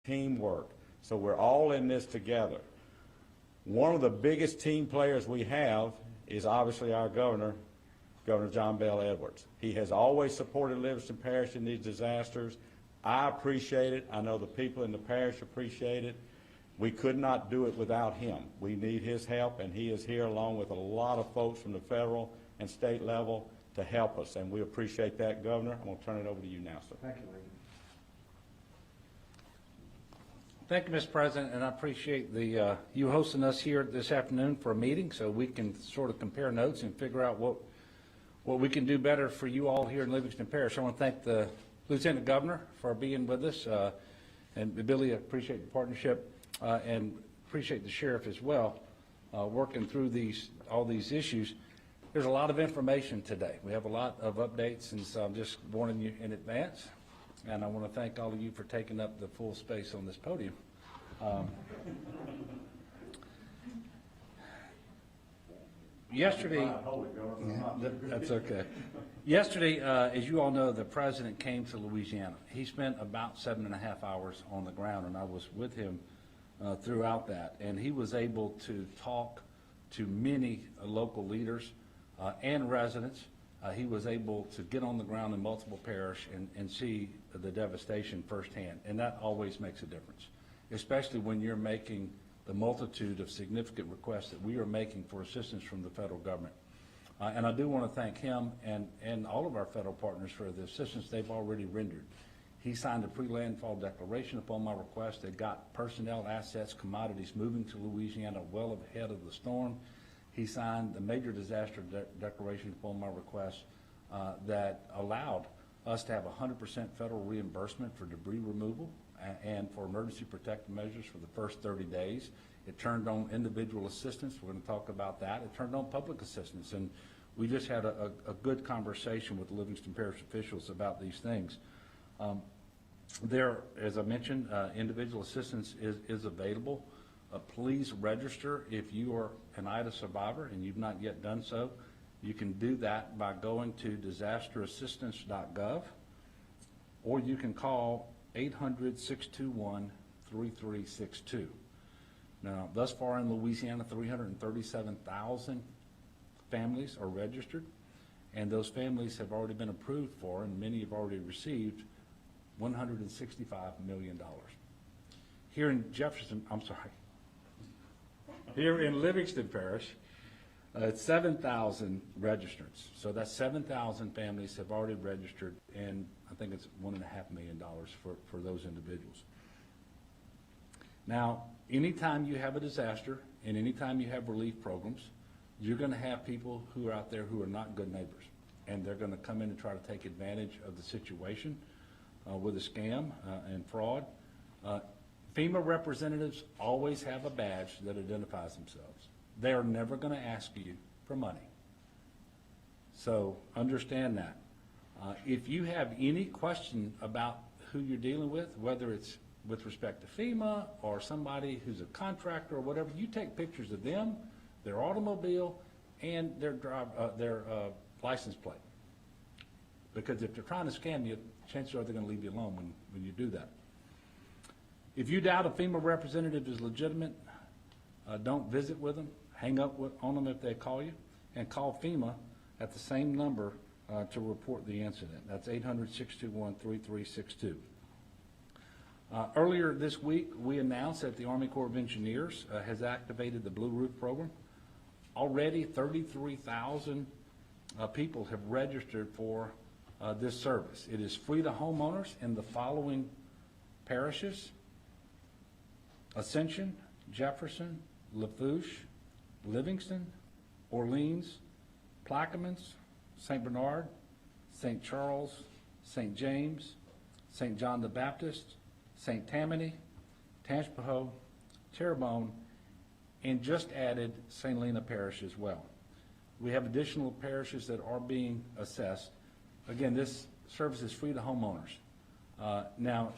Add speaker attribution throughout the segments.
Speaker 1: teamwork. So we're all in this together. One of the biggest team players we have is obviously our governor, Governor John Bel Edwards. He has always supported Livingston Parish in these disasters. I appreciate it. I know the people in the parish appreciate it. We could not do it without him. We need his help, and he is here along with a lot of folks from the federal and state level to help us, and we appreciate that, Governor. I'm going to turn it over to you now, sir.
Speaker 2: Thank you, Lee.
Speaker 3: Thank you, Mr. President, and I appreciate the you hosting us here this afternoon for a meeting so we can sort of compare notes and figure out what we can do better for you all here in Livingston Parish. I want to thank the Lieutenant Governor for being with us, and Billy, I appreciate the partnership, and appreciate the Sheriff as well, working through all these issues. There's a lot of information today. We have a lot of updates, and so I'm just warning you in advance. And I want to thank all of you for taking up the full space on this podium. Yesterday, that's okay. Yesterday, as you all know, the President came to Louisiana. He spent about 7.5 hours on the ground, and I was with him throughout that. And he was able to talk to many local leaders and residents. He was able to get on the ground in multiple parishes and see the devastation firsthand, and that always makes a difference, especially when you're making the multitude of significant requests that we are making for assistance from the federal government. And I do want to thank him and all of our federal partners for the assistance they've already rendered. He signed a pre-landfall declaration upon my request that got personnel, assets, commodities moving to Louisiana well ahead of the storm. He signed the major disaster declaration upon my request that allowed us to have 100% federal reimbursement for debris removal and for emergency protective measures for the first 30 days. It turned on individual assistance. We're going to talk about that. It turned on public assistance. And we just had a good conversation with the Livingston Parish officials about these things. There, as I mentioned, individual assistance is available. Please register if you are an IDA survivor and you've not yet done so. You can do that by going to disasterassistance.gov, or you can call 800-621-3362. Now, thus far in Louisiana, 337,000 families are registered, and those families have already been approved for, and many have already received, $165 million. Here in here in Livingston Parish, it's 7,000 registrants. So that's 7,000 families have already registered, and I think it's $1.5 million for those individuals. Now, anytime you have a disaster and anytime you have relief programs, you're going to have people who are out there who are not good neighbors, and they're going to come in and try to take advantage of the situation with a scam and fraud. FEMA representatives always have a badge that identifies themselves. They are never going to ask you for money. So understand that. If you have any question about who you're dealing with, whether it's with respect to FEMA or somebody who's a contractor or whatever, you take pictures of them, their automobile, and their license plate. Because if they're trying to scam you, chances are they're going to leave you alone when you do that. If you doubt a FEMA representative is legitimate, don't visit with them. Hang up on them if they call you, and call FEMA at the same number to report the incident. That's 800-621-3362. Earlier this week, we announced that the Army Corps of Engineers has activated the Blue Roof program. Already 33,000 people have registered for this service. It is free to homeowners in the following parishes: Ascension, Jefferson, Lafourche, Livingston, Orleans, Plaquemines, St. Bernard, St. Charles, St. James, St. John the Baptist, St. Tammany, Tangipahoa, Terrebonne, and just added St. Helena Parish as well. We have additional parishes that are being assessed. Again, this service is free to homeowners. Now,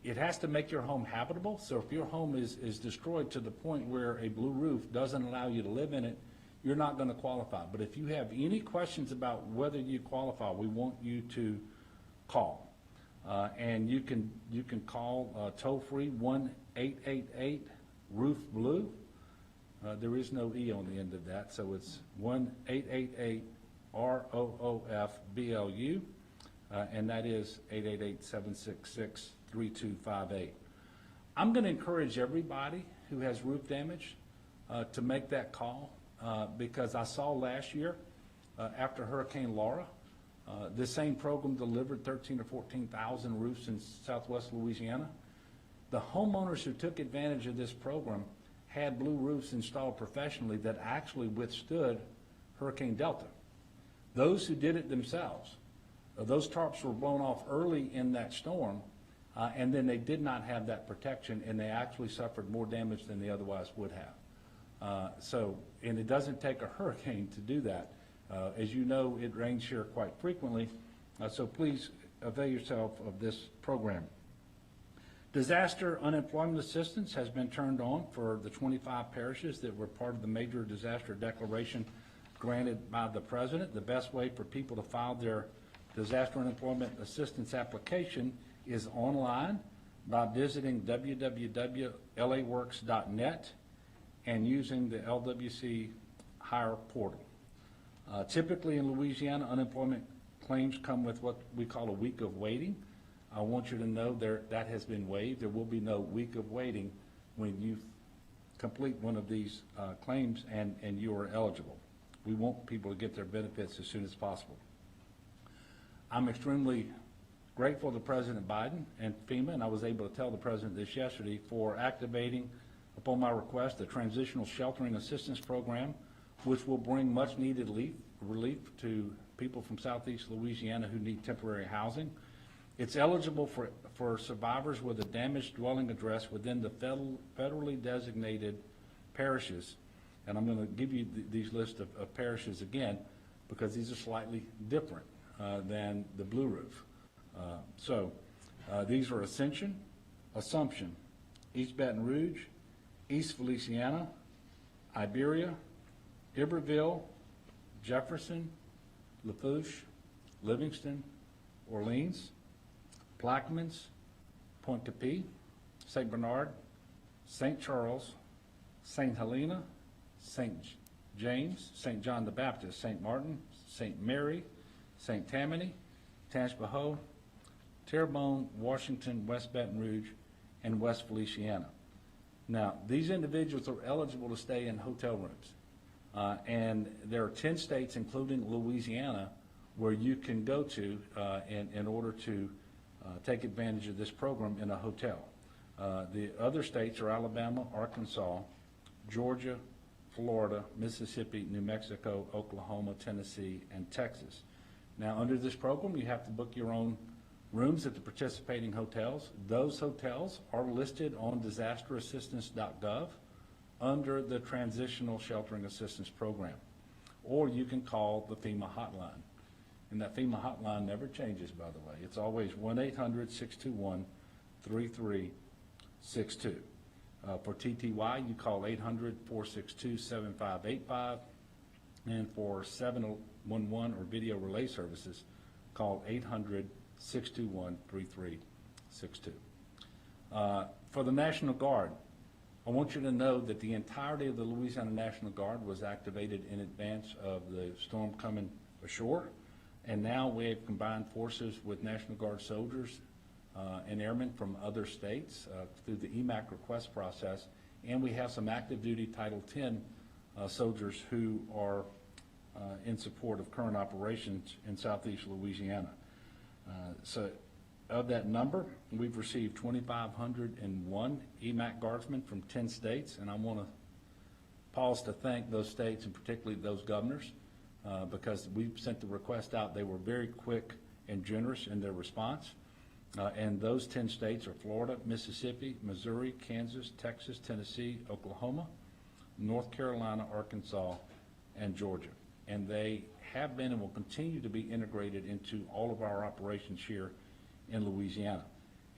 Speaker 3: it has to make your home habitable, so if your home is destroyed to the point where a blue roof doesn't allow you to live in it, you're not going to qualify. But if you have any questions about whether you qualify, we want you to call. And you can call toll-free 1-888-ROOF-BLUE. There is no E on the end of that, so it's 1-888-ROOF-BLU, and that is 888-766-3258. I'm going to encourage everybody who has roof damage to make that call, because I saw last year after Hurricane Laura, this same program delivered 13 or 14,000 roofs in southwest Louisiana. The homeowners who took advantage of this program had blue roofs installed professionally that actually withstood Hurricane Delta. Those who did it themselves, those tarps were blown off early in that storm, and then they did not have that protection, and they actually suffered more damage than they otherwise would have. And it doesn't take a hurricane to do that. As you know, it rains here quite frequently, so please avail yourself of this program. Disaster unemployment assistance has been turned on for the 25 parishes that were part of the major disaster declaration granted by the President. The best way for people to file their disaster unemployment assistance application is online by visiting www.laworks.net and using the LWC Hire portal. Typically in Louisiana, unemployment claims come with what we call a week of waiting. I want you to know that has been waived. There will be no week of waiting when you complete one of these claims and you are eligible. We want people to get their benefits as soon as possible. I'm extremely grateful to President Biden and FEMA, and I was able to tell the President this yesterday, for activating, upon my request, the Transitional Sheltering Assistance Program, which will bring much needed relief to people from southeast Louisiana who need temporary housing. It's eligible for survivors with a damaged dwelling address within the federally designated parishes. And I'm going to give you these lists of parishes again, because these are slightly different than the Blue Roof. These are Ascension, Assumption, East Baton Rouge, East Feliciana, Iberia, Iberville, Jefferson, Lafourche, Livingston, Orleans, Plaquemines, Pointe-Coupee, St. Bernard, St. Charles, St. Helena, St. James, St. John the Baptist, St. Martin, St. Mary, St. Tammany, Tangipahoa, Terrebonne, Washington, West Baton Rouge, and West Feliciana. Now, these individuals are eligible to stay in hotel rooms. And there are 10 states, including Louisiana, where you can go to in order to take advantage of this program in a hotel. The other states are Alabama, Arkansas, Georgia, Florida, Mississippi, New Mexico, Oklahoma, Tennessee, and Texas. Now, under this program, you have to book your own rooms at the participating hotels. Those hotels are listed on disasterassistance.gov under the Transitional Sheltering Assistance Program. Or you can call the FEMA hotline. And that FEMA hotline never changes, by the way. It's always 1-800-621-3362. For TTY, you call 800-462-7585. And for 711 or video relay services, call 800-621-3362. For the National Guard, I want you to know that the entirety of the Louisiana National Guard was activated in advance of the storm coming ashore, and now we have combined forces with National Guard soldiers and airmen from other states through the EMAC request process, and we have some active duty Title 10 soldiers who are in support of current operations in southeast Louisiana. So of that number, we've received 2,501 EMAC guardsmen from 10 states, and I want to pause to thank those states, and particularly those governors, because we sent the request out. They were very quick and generous in their response, and those 10 states are Florida, Mississippi, Missouri, Kansas, Texas, Tennessee, Oklahoma, North Carolina, Arkansas, and Georgia. And they have been and will continue to be integrated into all of our operations here in Louisiana.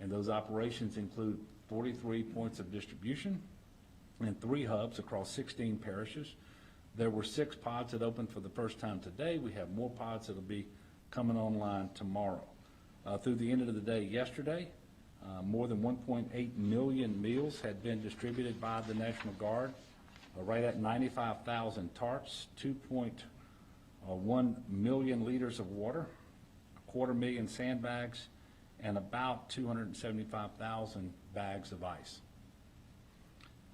Speaker 3: And those operations include 43 points of distribution and 3 hubs across 16 parishes. There were 6 pods that opened for the first time today. We have more pods that will be coming online tomorrow. Through the end of the day yesterday, more than 1.8 million meals had been distributed by the National Guard, right at 95,000 tarts, 2.1 million liters of water, 250,000 sandbags, and about 275,000 bags of ice.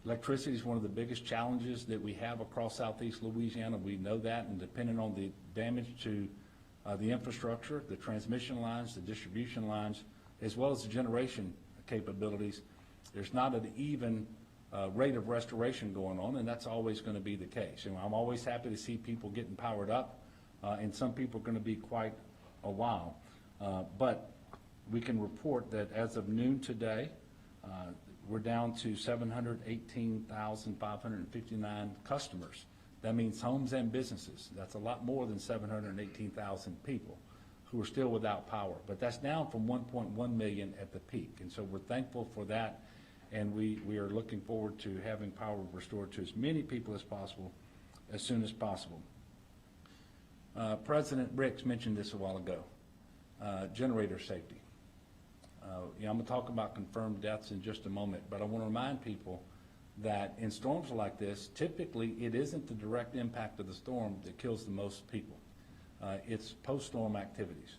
Speaker 3: Electricity is one of the biggest challenges that we have across Southeast Louisiana. We know that, and depending on the damage to the infrastructure, the transmission lines, the distribution lines, as well as the generation capabilities, there's not an even rate of restoration going on, and that's always going to be the case. And I'm always happy to see people getting powered up, and some people are going to be quite a while. But we can report that as of noon today, we're down to 718,559 customers. That means homes and businesses. That's a lot more than 718,000 people who are still without power. But that's down from 1.1 million at the peak. And so we're thankful for that, and we are looking forward to having power restored to as many people as possible, as soon as possible. President Ricks mentioned this a while ago, generator safety. I'm going to talk about confirmed deaths in just a moment, but I want to remind people that in storms like this, typically it isn't the direct impact of the storm that kills the most people. It's post-storm activities.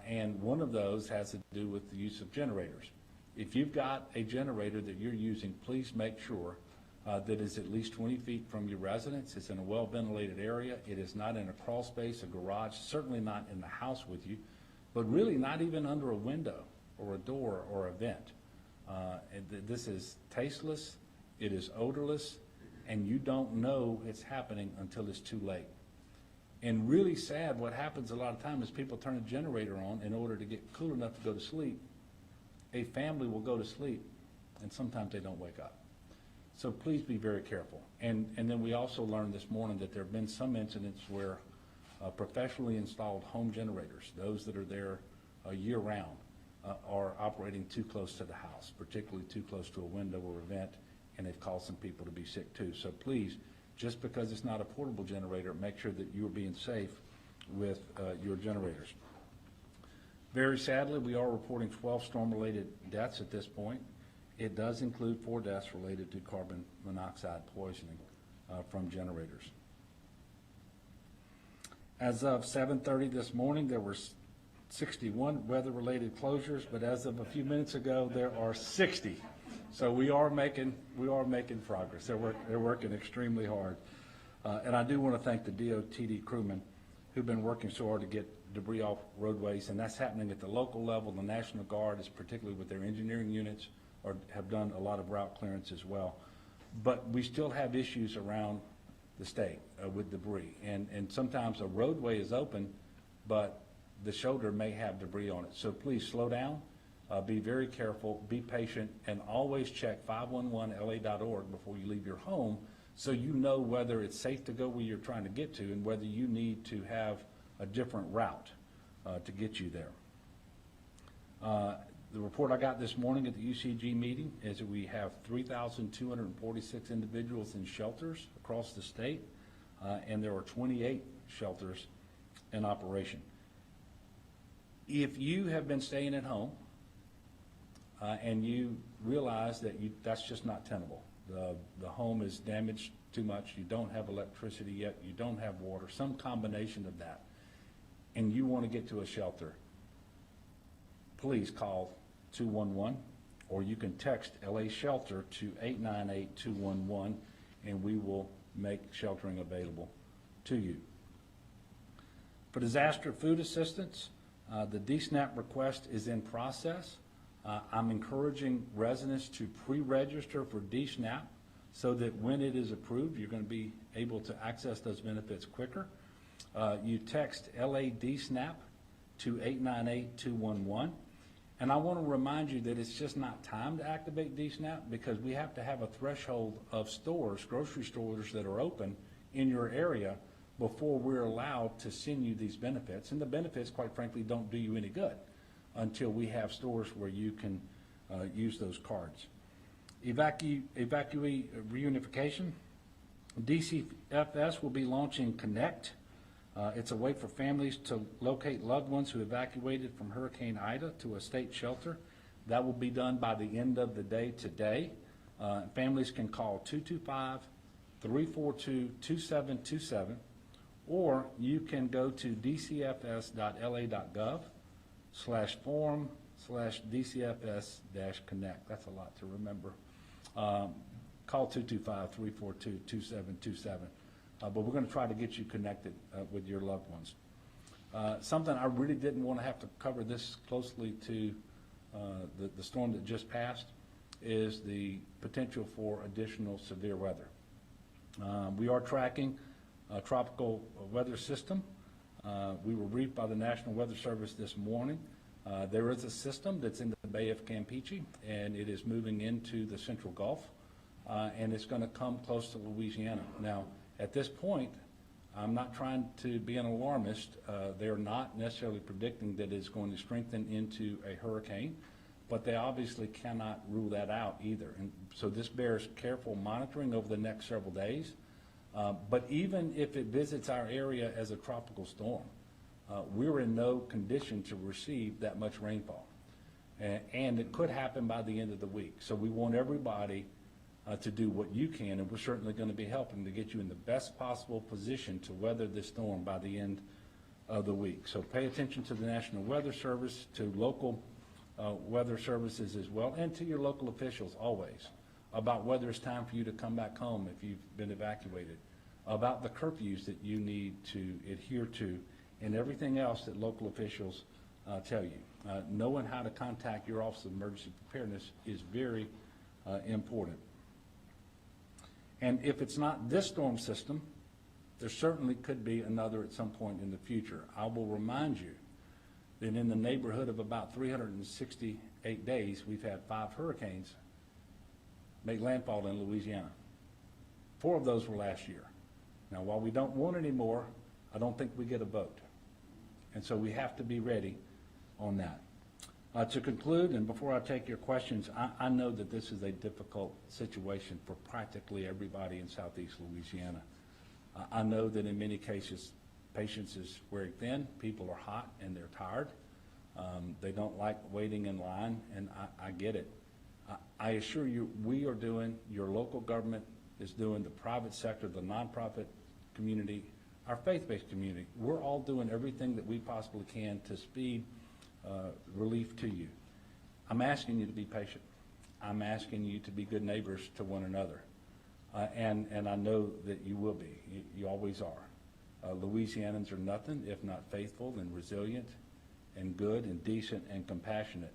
Speaker 3: And one of those has to do with the use of generators. If you've got a generator that you're using, please make sure that it's at least 20 feet from your residence. It's in a well-ventilated area. It is not in a crawl space, a garage, certainly not in the house with you, but really not even under a window or a door or a vent. This is tasteless, it is odorless, and you don't know it's happening until it's too late. And really sad, what happens a lot of times is people turn a generator on in order to get cool enough to go to sleep. A family will go to sleep, and sometimes they don't wake up. So please be very careful. And then we also learned this morning that there have been some incidents where professionally installed home generators, those that are there year-round, are operating too close to the house, particularly too close to a window or a vent, and they've caused some people to be sick too. So please, just because it's not a portable generator, make sure that you're being safe with your generators. Very sadly, we are reporting 12 storm-related deaths at this point. It does include 4 deaths related to carbon monoxide poisoning from generators. As of 7:30 this morning, there were 61 weather-related closures, but as of a few minutes ago, there are 60. So we are making progress. They're working extremely hard. And I do want to thank the DOTD crewmen who've been working so hard to get debris off roadways, and that's happening at the local level. The National Guard is particularly with their engineering units have done a lot of route clearance as well. But we still have issues around the state with debris. And sometimes a roadway is open, but the shoulder may have debris on it. So please slow down, be very careful, be patient, and always check 511la.org before you leave your home so you know whether it's safe to go where you're trying to get to and whether you need to have a different route to get you there. The report I got this morning at the UCG meeting is that we have 3,246 individuals in shelters across the state, and there are 28 shelters in operation. If you have been staying at home and you realize that that's just not tenable, the home is damaged too much, you don't have electricity yet, you don't have water, some combination of that, and you want to get to a shelter, please call 211, or you can text LA Shelter to 898-211, and we will make sheltering available to you. For disaster food assistance, the DSNAP request is in process. I'm encouraging residents to pre-register for DSNAP so that when it is approved, you're going to be able to access those benefits quicker. You text LA DSNAP to 898-211. And I want to remind you that it's just not time to activate DSNAP because we have to have a threshold of stores, grocery stores that are open in your area before we're allowed to send you these benefits. And the benefits, quite frankly, don't do you any good until we have stores where you can use those cards. Evacuee reunification. DCFS will be launching Connect It's a way for families to locate loved ones who evacuated from Hurricane Ida to a state shelter. That will be done by the end of the day today. Families can call 225-342-2727, or you can go to dcfs.la.gov/form/dcfs-connect. That's a lot to remember. Call 225-342-2727. But we're going to try to get you connected with your loved ones. Something I really didn't want to have to cover this closely to the storm that just passed is the potential for additional severe weather. We are tracking a tropical weather system. We were briefed by the National Weather Service this morning. There is a system that's in the Bay of Campeche, and it is moving into the Central Gulf, and it's going to come close to Louisiana. Now, at this point, I'm not trying to be an alarmist. They're not necessarily predicting that it's going to strengthen into a hurricane, but they obviously cannot rule that out either. And so this bears careful monitoring over the next several days. But even if it visits our area as a tropical storm, we're in no condition to receive that much rainfall. And it could happen by the end of the week. So we want everybody to do what you can, and we're certainly going to be helping to get you in the best possible position to weather this storm by the end of the week. So pay attention to the National Weather Service, to local weather services as well, and to your local officials always, about whether it's time for you to come back home if you've been evacuated, about the curfews that you need to adhere to, and everything else that local officials tell you. Knowing how to contact your Office of Emergency Preparedness is very important. And if it's not this storm system, there certainly could be another at some point in the future. I will remind you that in the neighborhood of about 368 days, we've had 5 hurricanes make landfall in Louisiana. 4 of those were last year. Now, while we don't want any more, I don't think we get a vote. And so we have to be ready on that. To conclude, and before I take your questions, I know that this is a difficult situation for practically everybody in Southeast Louisiana. I know that in many cases, patience is wearing thin, people are hot and they're tired. They don't like waiting in line, and I get it. I assure you, we are doing, your local government is doing, the private sector, the nonprofit community, our faith-based community, we're all doing everything that we possibly can to speed relief to you. I'm asking you to be patient. I'm asking you to be good neighbors to one another. And I know that you will be. You always are. Louisianans are nothing if not faithful and resilient and good and decent and compassionate.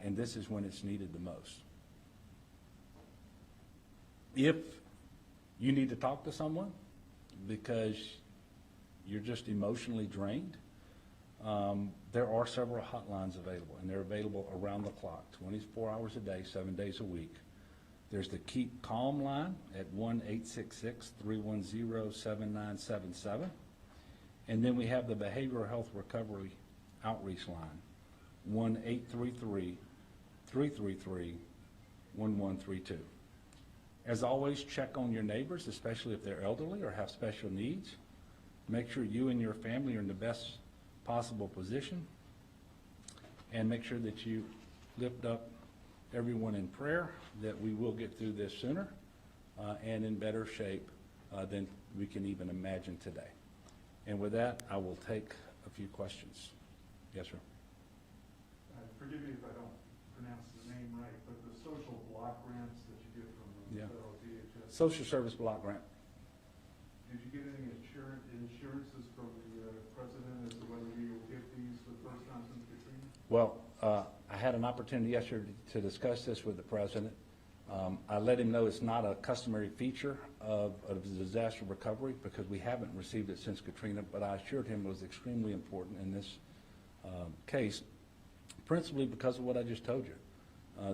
Speaker 3: And this is when it's needed the most. If you need to talk to someone because you're just emotionally drained, there are several hotlines available, and they're available around the clock, 24 hours a day, 7 days a week. There's the Keep Calm line at 1-866-310-7977. And then we have the Behavioral Health Recovery Outreach line, 1-833-333-1132. As always, check on your neighbors, especially if they're elderly or have special needs. Make sure you and your family are in the best possible position, and make sure that you lift up everyone in prayer that we will get through this sooner and in better shape than we can even imagine today. And with that, I will take a few questions. Yes, sir.
Speaker 2: Forgive me if I don't pronounce the name right, but the social block grants that you get from the federal DHS.
Speaker 3: Social Service Block Grant.
Speaker 2: Did you get any assurances from the president as to whether we will get these for the first time since Katrina?
Speaker 3: Well, I had an opportunity yesterday to discuss this with the president. I let him know it's not a customary feature of disaster recovery because we haven't received it since Katrina, but I assured him it was extremely important in this case, principally because of what I just told you.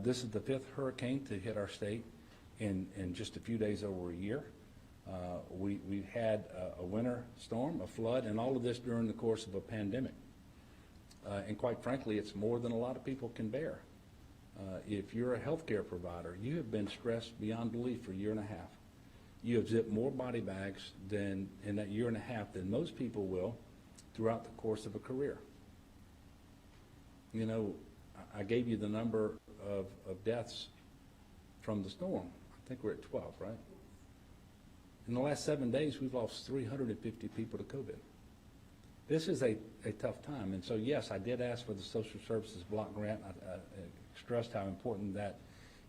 Speaker 3: This is the 5th hurricane to hit our state in just a few days over a year. We've had a winter storm, a flood, and all of this during the course of a pandemic. And quite frankly, it's more than a lot of people can bear. If you're a healthcare provider, you have been stressed beyond belief for a year and a half. you have zipped more body bags than, in that year and a half, than most people will throughout the course of a career. You know, I gave you the number of deaths from the storm. I think we're at 12, right? In the last 7 days, we've lost 350 people to COVID. This is a tough time. And so, yes, I did ask for the social services block grant. I stressed how important that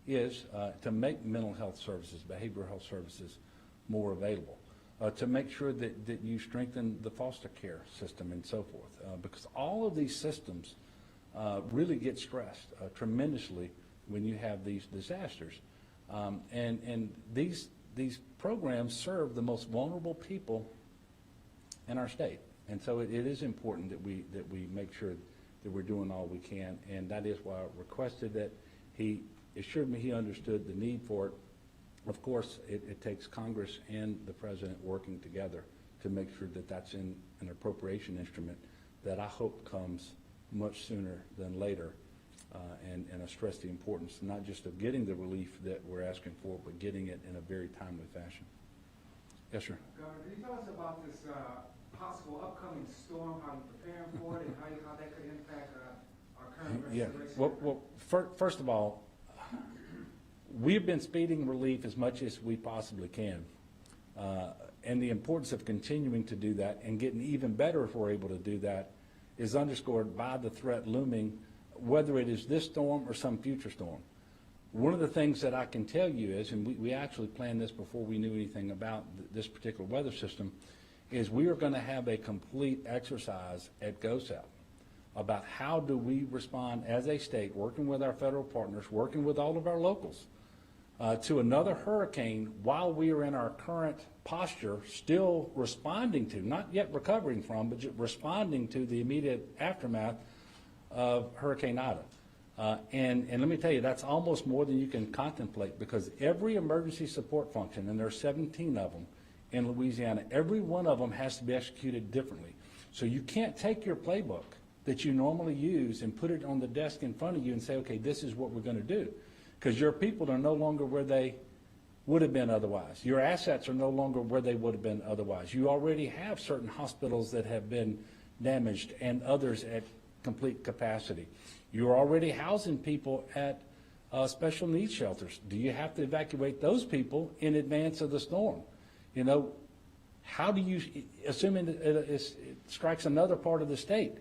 Speaker 3: is to make mental health services, behavioral health services more available, to make sure that you strengthen the foster care system and so forth, because all of these systems really get stressed tremendously when you have these disasters. And these programs serve the most vulnerable people in our state. And so it is important that we make sure that we're doing all we can, and that is why I requested that he assured me he understood the need for it. Of course, it takes Congress and the President working together to make sure that that's in an appropriation instrument that I hope comes much sooner than later. And I stress the importance not just of getting the relief that we're asking for, but getting it in a very timely fashion. Yes, sir.
Speaker 4: Governor, can you tell us about this possible upcoming storm, how you're preparing for it, and how that could impact our current restoration?
Speaker 3: Well, first of all, we've been speeding relief as much as we possibly can. And the importance of continuing to do that and getting even better if we're able to do that is underscored by the threat looming, whether it is this storm or some future storm. One of the things that I can tell you is, and we actually planned this before we knew anything about this particular weather system, is we are going to have a complete exercise at GOSAP about how do we respond as a state, working with our federal partners, working with all of our locals, to another hurricane while we are in our current posture, still responding to, not yet recovering from, but just responding to the immediate aftermath of Hurricane Ida. And let me tell you, that's almost more than you can contemplate, because every emergency support function, and there are 17 of them in Louisiana, every one of them has to be executed differently. So you can't take your playbook that you normally use and put it on the desk in front of you and say, okay, this is what we're going to do. Because your people are no longer where they would have been otherwise. Your assets are no longer where they would have been otherwise. You already have certain hospitals that have been damaged and others at complete capacity. You're already housing people at special needs shelters. Do you have to evacuate those people in advance of the storm? You know, how do you, assuming it strikes another part of the state,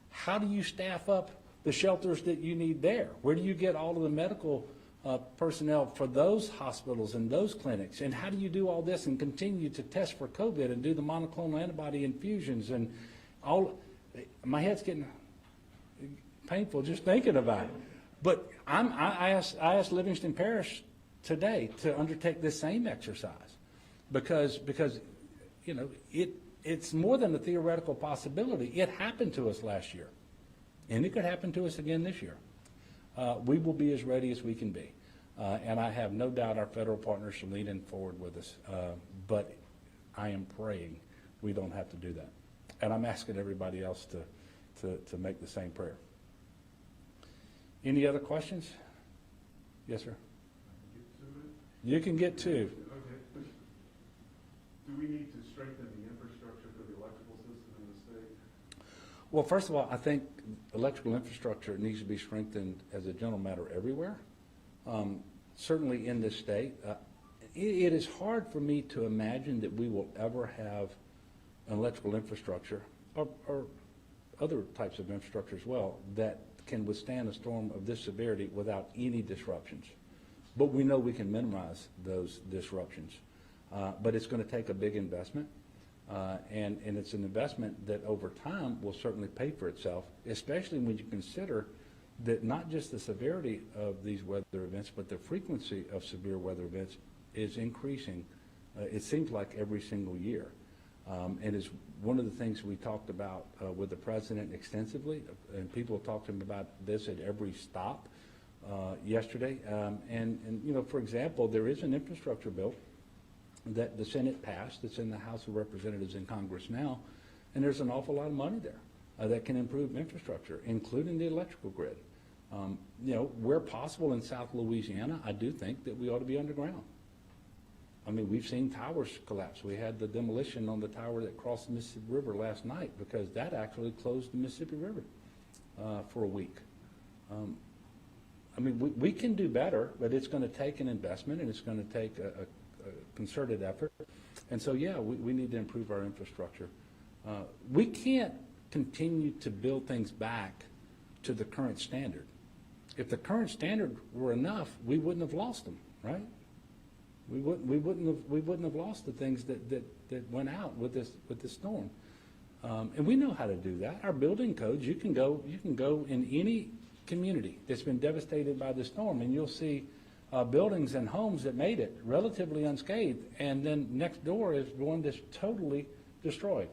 Speaker 3: how do you staff up the shelters that you need there? Where do you get all of the medical personnel for those hospitals and those clinics? And how do you do all this and continue to test for COVID and do the monoclonal antibody infusions and all? My head's getting painful just thinking about it. But I asked Livingston Parish today to undertake this same exercise because you know, it's more than a theoretical possibility. It happened to us last year, and it could happen to us again this year. We will be as ready as we can be, and I have no doubt our federal partners are leaning forward with us, but I am praying we don't have to do that, and I'm asking everybody else to make the same prayer. Any other questions? Yes, sir. You can get two.
Speaker 2: Okay. Do we need to strengthen the infrastructure for the electrical system in the state?
Speaker 3: Well, first of all, I think electrical infrastructure needs to be strengthened as a general matter everywhere. Certainly in this state. It is hard for me to imagine that we will ever have an electrical infrastructure or other types of infrastructure as well that can withstand a storm of this severity without any disruptions. But we know we can minimize those disruptions. But it's going to take a big investment. And it's an investment that over time will certainly pay for itself, especially when you consider that not just the severity of these weather events, but the frequency of severe weather events is increasing, it seems like every single year. And it's one of the things we talked about with the President extensively, and people have talked to him about this at every stop yesterday. And you know, for example, there is an infrastructure bill that the Senate passed. It's in the House of Representatives in Congress now, and there's an awful lot of money there that can improve infrastructure, including the electrical grid. You know, where possible in South Louisiana, I do think that we ought to be underground. I mean, we've seen towers collapse. We had the demolition on the tower that crossed the Mississippi River last night because that actually closed the Mississippi River for a week. I mean, we can do better, but it's going to take an investment and it's going to take a concerted effort. And so, yeah, we need to improve our infrastructure. We can't continue to build things back to the current standard. If the current standard were enough, we wouldn't have lost them, right? We wouldn't have lost the things that went out with this storm. And we know how to do that. Our building codes, you can go in any community that's been devastated by the storm, and you'll see buildings and homes that made it relatively unscathed, and then next door is one that's totally destroyed.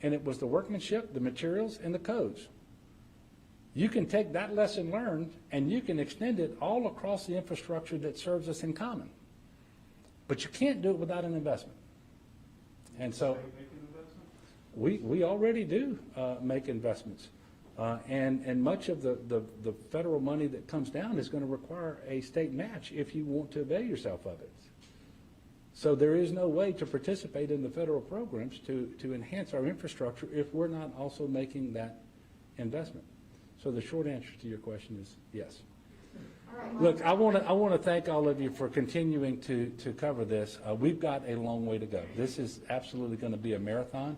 Speaker 3: And it was the workmanship, the materials, and the codes. You can take that lesson learned and you can extend it all across the infrastructure that serves us in common. But you can't do it without an investment. And so
Speaker 2: Make an investment?
Speaker 3: we already do make investments. And much of the federal money that comes down is going to require a state match if you want to avail yourself of it. So there is no way to participate in the federal programs to enhance our infrastructure if we're not also making that investment. So the short answer to your question is yes.
Speaker 5: All right.
Speaker 3: Look, I want to thank all of you for continuing to cover this. We've got a long way to go. This is absolutely going to be a marathon,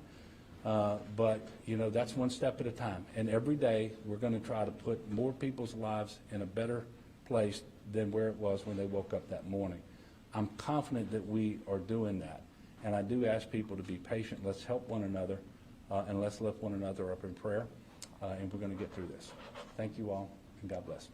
Speaker 3: but you know, that's one step at a time. And every day we're going to try to put more people's lives in a better place than where it was when they woke up that morning. I'm confident that we are doing that. And I do ask people to be patient. Let's help one another, and let's lift one another up in prayer, and we're going to get through this. Thank you all, and God bless.